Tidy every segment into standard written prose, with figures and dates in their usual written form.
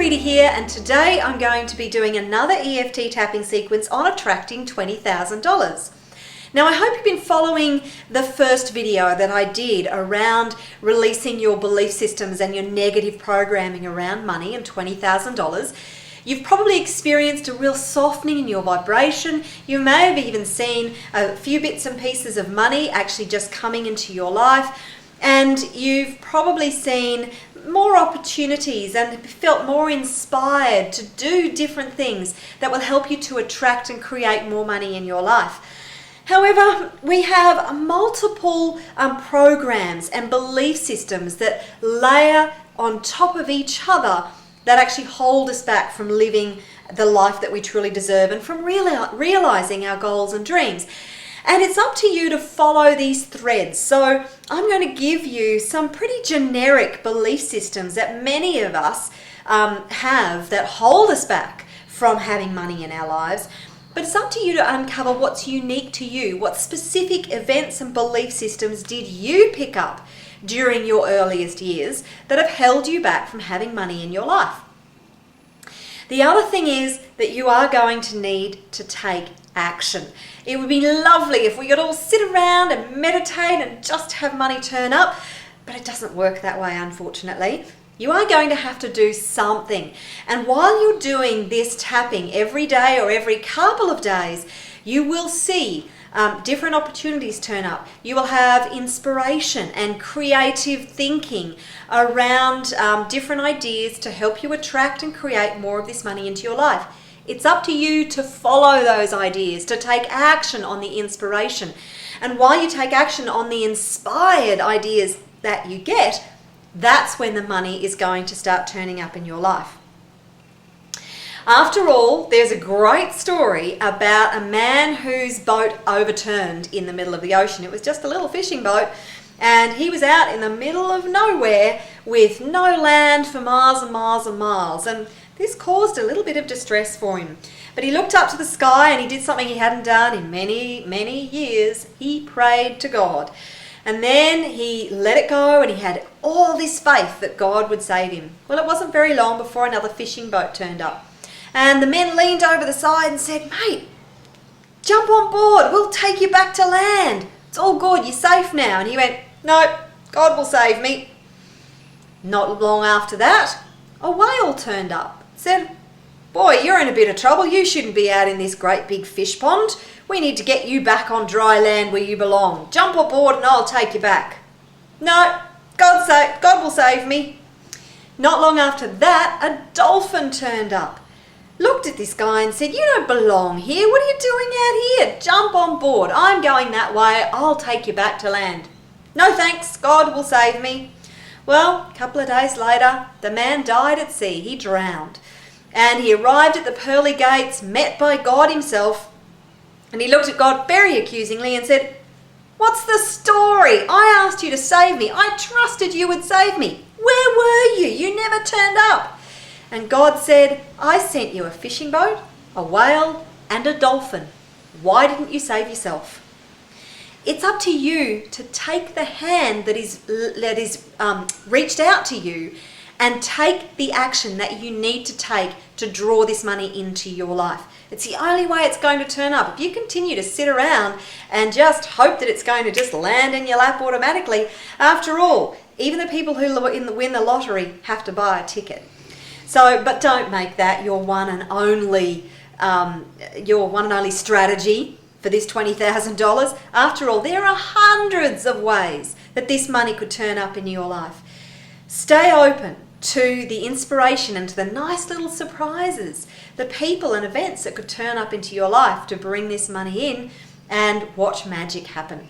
Marguerita here, and today I'm going to be doing another EFT tapping sequence on attracting $20,000. Now I hope you've been following the first video that I did around releasing your belief systems and your negative programming around money and $20,000. You've probably experienced a real softening in your vibration. You may have even seen a few bits and pieces of money actually just coming into your life. And you've probably seen more opportunities and felt more inspired to do different things that will help you to attract and create more money in your life. However, we have multiple programs and belief systems that layer on top of each other that actually hold us back from living the life that we truly deserve and from realizing our goals and dreams. And it's up to you to follow these threads. So I'm going to give you some pretty generic belief systems that many of us have that hold us back from having money in our lives. But it's up to you to uncover what's unique to you. What specific events and belief systems did you pick up during your earliest years that have held you back from having money in your life? The other thing is that you are going to need to take action. It would be lovely if we could all sit around and meditate and just have money turn up, but it doesn't work that way, unfortunately. You are going to have to do something. And while you're doing this tapping every day or every couple of days, you will see different opportunities turn up. You will have inspiration and creative thinking around different ideas to help you attract and create more of this money into your life. It's up to you to follow those ideas, to take action on the inspiration. And while you take action on the inspired ideas that you get, that's when the money is going to start turning up in your life. After all, there's a great story about a man whose boat overturned in the middle of the ocean. It was just a little fishing boat, and he was out in the middle of nowhere with no land for miles and miles and miles. And this caused a little bit of distress for him. But he looked up to the sky and he did something he hadn't done in many, many years. He prayed to God. And then he let it go and he had all this faith that God would save him. Well, it wasn't very long before another fishing boat turned up. And the men leaned over the side and said, "Mate, jump on board. We'll take you back to land. It's all good. You're safe now." And he went, "No, God will save me." Not long after that, a whale turned up. Said, "Boy, you're in a bit of trouble. You shouldn't be out in this great big fish pond. We need to get you back on dry land where you belong. Jump aboard and I'll take you back." "No, God will save me." Not long after that, a dolphin turned up. Looked at this guy and said, "You don't belong here. What are you doing out here? Jump on board. I'm going that way. I'll take you back to land." "No thanks. God will save me." Well, a couple of days later, the man died at sea. He drowned. And he arrived at the pearly gates, met by God himself. And he looked at God very accusingly and said, "What's the story? I asked you to save me. I trusted you would save me. Where were you? You never turned up." And God said, "I sent you a fishing boat, a whale, and a dolphin. Why didn't you save yourself?" It's up to you to take the hand that is reached out to you and take the action that you need to take to draw this money into your life. It's the only way it's going to turn up. If you continue to sit around and just hope that it's going to just land in your lap automatically, after all, even the people who win the lottery have to buy a ticket. So, but don't make that your one and only strategy for this $20,000. After all, there are hundreds of ways that this money could turn up in your life. Stay open to the inspiration and to the nice little surprises, the people and events that could turn up into your life to bring this money in, and watch magic happen.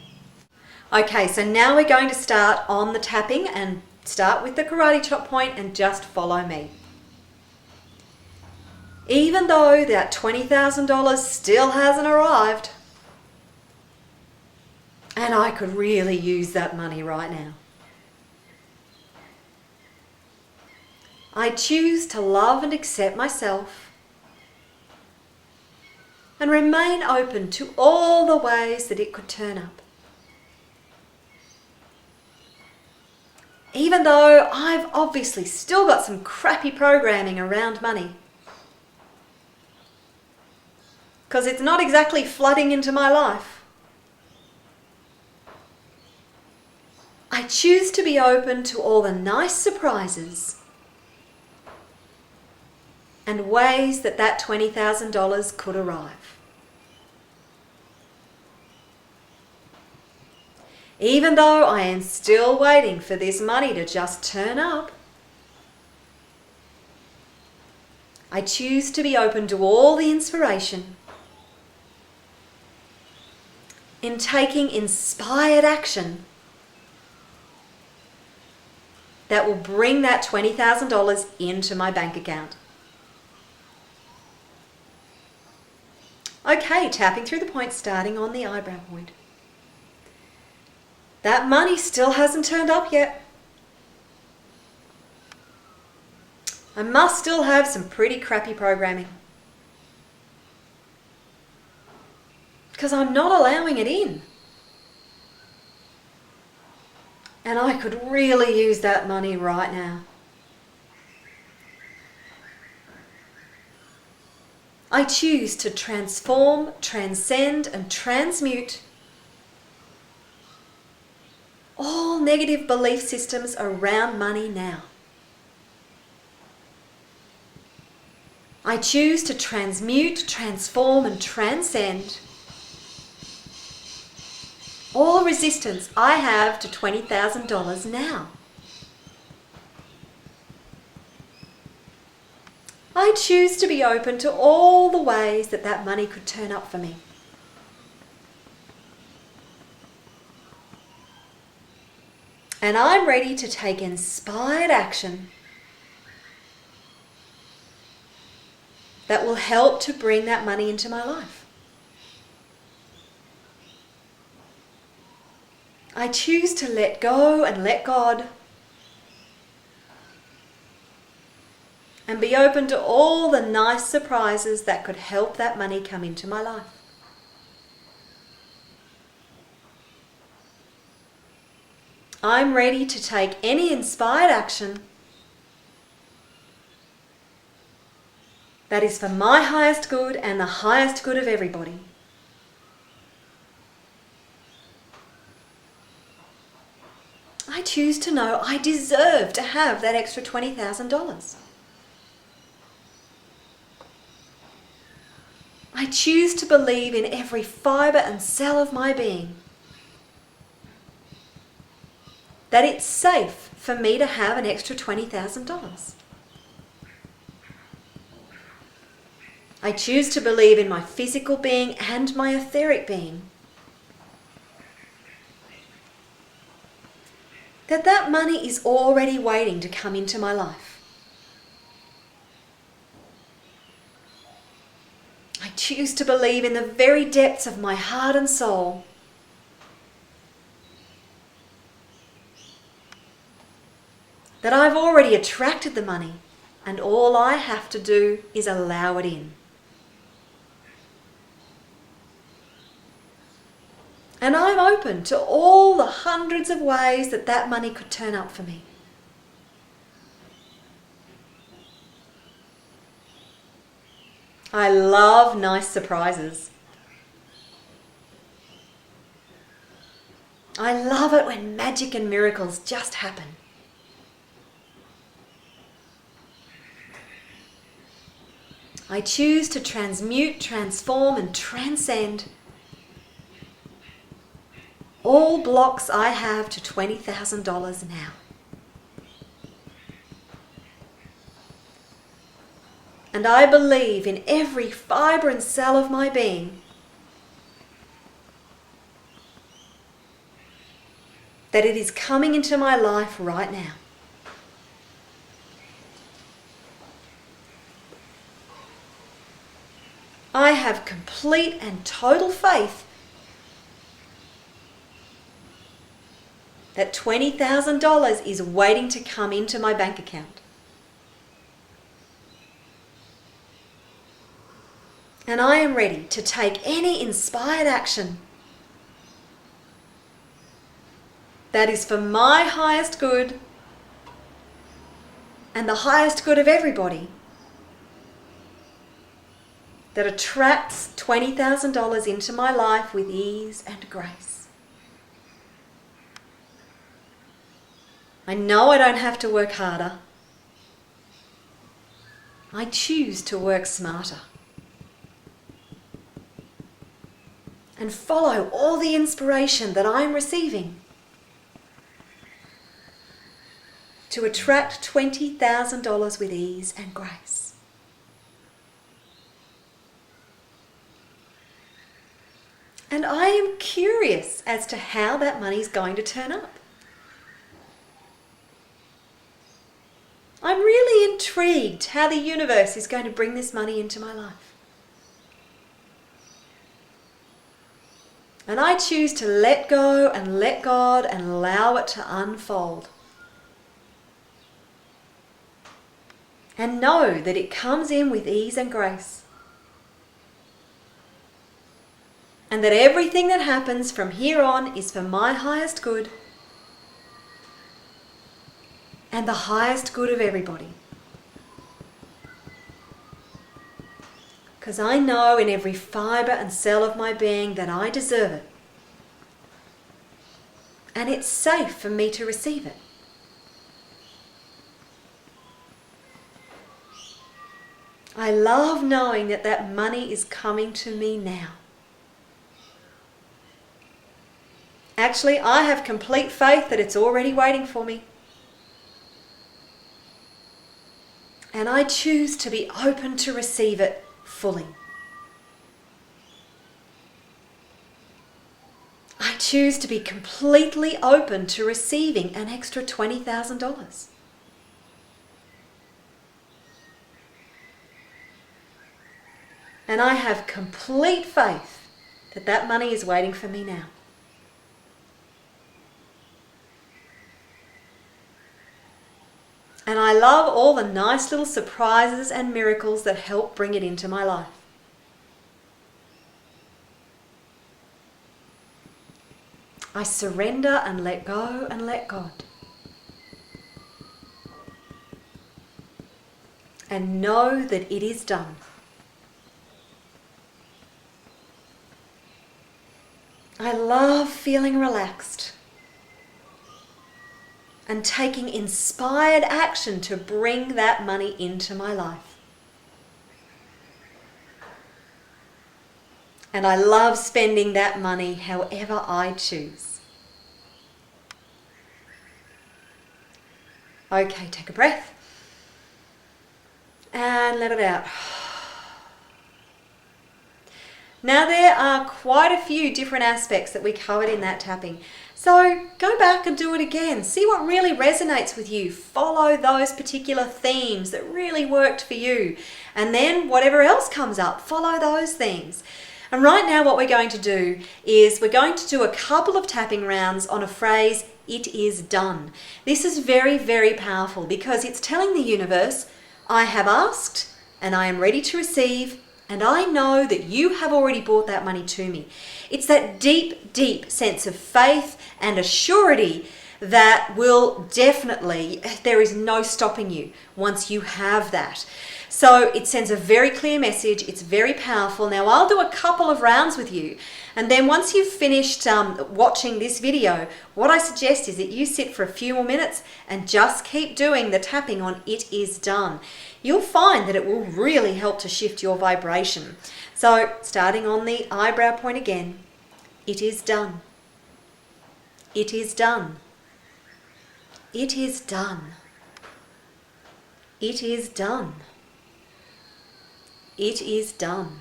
Okay, so now we're going to start on the tapping and start with the karate chop point and just follow me. Even though that $20,000 still hasn't arrived, and I could really use that money right now, I choose to love and accept myself and remain open to all the ways that it could turn up. Even though I've obviously still got some crappy programming around money. Because it's not exactly flooding into my life. I choose to be open to all the nice surprises and ways that that $20,000 could arrive. Even though I am still waiting for this money to just turn up, I choose to be open to all the inspiration in taking inspired action that will bring that $20,000 into my bank account. Okay, tapping through the points, starting on the eyebrow point. That money still hasn't turned up yet. I must still have some pretty crappy programming. Because I'm not allowing it in. And I could really use that money right now. I choose to transform, transcend, and transmute all negative belief systems around money now. I choose to transmute, transform, and transcend all resistance I have to $20,000 now. I choose to be open to all the ways that that money could turn up for me. And I'm ready to take inspired action that will help to bring that money into my life. I choose to let go and let God and be open to all the nice surprises that could help that money come into my life. I'm ready to take any inspired action that is for my highest good and the highest good of everybody. I choose to know I deserve to have that extra $20,000. I choose to believe in every fibre and cell of my being that it's safe for me to have an extra $20,000. I choose to believe in my physical being and my etheric being that money is already waiting to come into my life. I choose to believe in the very depths of my heart and soul that I've already attracted the money and all I have to do is allow it in. And I'm open to all the hundreds of ways that that money could turn up for me. I love nice surprises. I love it when magic and miracles just happen. I choose to transmute, transform, and transcend all blocks I have to $20,000 now. And I believe in every fibre and cell of my being that it is coming into my life right now. I have complete and total faith that $20,000 is waiting to come into my bank account. And I am ready to take any inspired action that is for my highest good and the highest good of everybody that attracts $20,000 into my life with ease and grace. I know I don't have to work harder. I choose to work smarter and follow all the inspiration that I'm receiving to attract $20,000 with ease and grace. And I am curious as to how that money is going to turn up. I'm really intrigued how the universe is going to bring this money into my life. And I choose to let go and let God and allow it to unfold. And know that it comes in with ease and grace. And that everything that happens from here on is for my highest good and the highest good of everybody. Because I know in every fibre and cell of my being that I deserve it. And it's safe for me to receive it. I love knowing that that money is coming to me now. Actually, I have complete faith that it's already waiting for me. And I choose to be open to receive it fully. I choose to be completely open to receiving an extra $20,000. And I have complete faith that that money is waiting for me now. And I love all the nice little surprises and miracles that help bring it into my life. I surrender and let go and let God. And know that it is done. I love feeling relaxed and taking inspired action to bring that money into my life. And I love spending that money however I choose. Okay, take a breath and let it out. Now there are quite a few different aspects that we covered in that tapping. So go back and do it again. See what really resonates with you. Follow those particular themes that really worked for you. And then whatever else comes up, follow those themes. And right now what we're going to do is we're going to do a couple of tapping rounds on a phrase, "It is done." This is very, very powerful because it's telling the universe, I have asked and I am ready to receive, and I know that you have already brought that money to me. It's that deep, deep sense of faith and assurity that will definitely, there is no stopping you once you have that. So it sends a very clear message. It's very powerful. Now I'll do a couple of rounds with you. And then once you've finished watching this video, what I suggest is that you sit for a few more minutes and just keep doing the tapping on "It is done." You'll find that it will really help to shift your vibration. So starting on the eyebrow point again, it is done. It is done. It is done. It is done. It is done.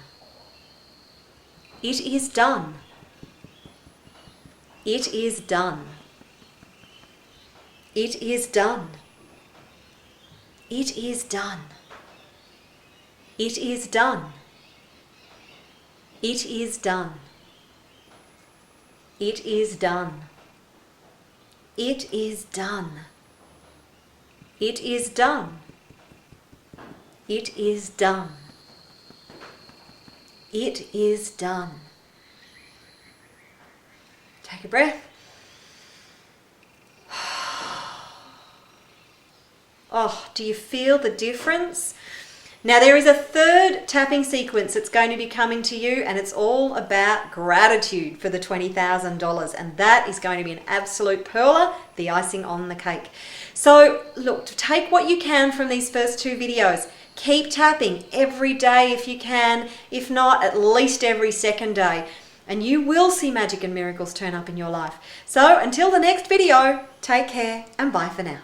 It is done. It is done. It is done. It is done. It is done. It is done. It is done. It is done. It is done. It is done. It is done. Take a breath. Oh, do you feel the difference? Now, there is a third tapping sequence that's going to be coming to you, and it's all about gratitude for the $20,000. And that is going to be an absolute perler, the icing on the cake. So, look, take what you can from these first two videos. Keep tapping every day if you can. If not, at least every second day. And you will see magic and miracles turn up in your life. So, until the next video, take care and bye for now.